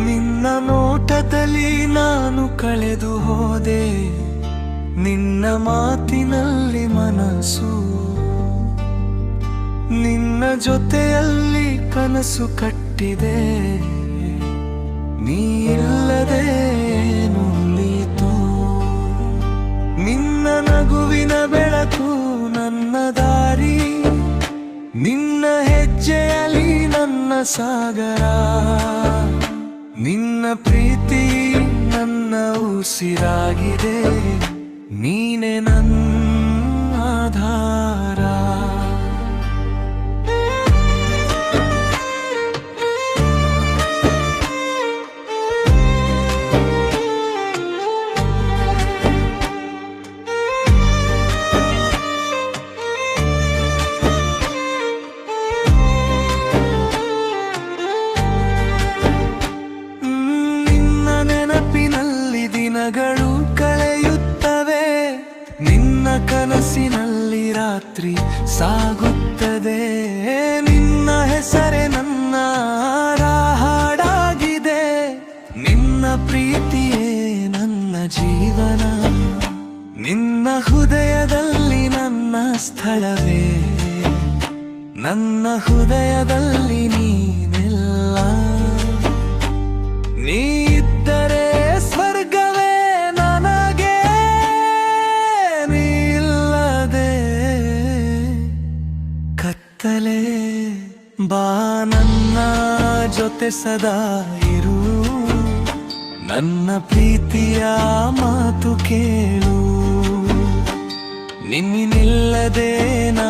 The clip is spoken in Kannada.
ನಿನ್ನ ನೋಟದಲ್ಲಿ ನಾನು ಕಳೆದು ಹೋದೆ, ನಿನ್ನ ಮಾತಿನಲ್ಲಿ ಮನಸ್ಸು, ನಿನ್ನ ಜೊತೆಯಲ್ಲಿ ಕನಸು ಕಟ್ಟಿದೆ. ನೀ ಇಲ್ಲದೆ ನುಲಿತು, ನಿನ್ನ ನಗುವಿನ ಬೆಳಕು ನನ್ನ ದಾರಿ, ನಿನ್ನ ಹೆಜ್ಜೆಯಲ್ಲಿ ನನ್ನ ಸಾಗರ, ನಿನ್ನ ಪ್ರೀತಿ ನನ್ನ ಉಸಿರಾಗಿದೆ, ನೀನೆ ನನ್ನ ಆಧಾರ. ದಿನಗಳು ಕಳೆಯುತ್ತವೆ, ನಿನ್ನ ಕನಸಿನಲ್ಲಿ ರಾತ್ರಿ ಸಾಗುತ್ತದೆ. ನಿನ್ನ ಹೆಸರೇ ನನ್ನ ಹಾಡಾಗಿದೆ, ನಿನ್ನ ಪ್ರೀತಿಯೇ ನನ್ನ ಜೀವನ, ನಿನ್ನ ಹೃದಯದಲ್ಲಿ ನನ್ನ ಸ್ಥಳವೇ, ನನ್ನ ಹೃದಯದಲ್ಲಿ ನೀನೆಲ್ಲ. ನೀ ಇದ್ದರೆ ಸ್ವರ್ಗವೇ ನನಗೆ, ನೀ ಇಲ್ಲದೆ ಕತ್ತಲೆ. ಬಾ ನನ್ನ ಜೊತೆ ಸದಾ ಇರು, ನನ್ನ ಪ್ರೀತಿಯ ಮಾತು ಕೇಳು, ನಿನ್ನಿಲ್ಲದೆ ನಾ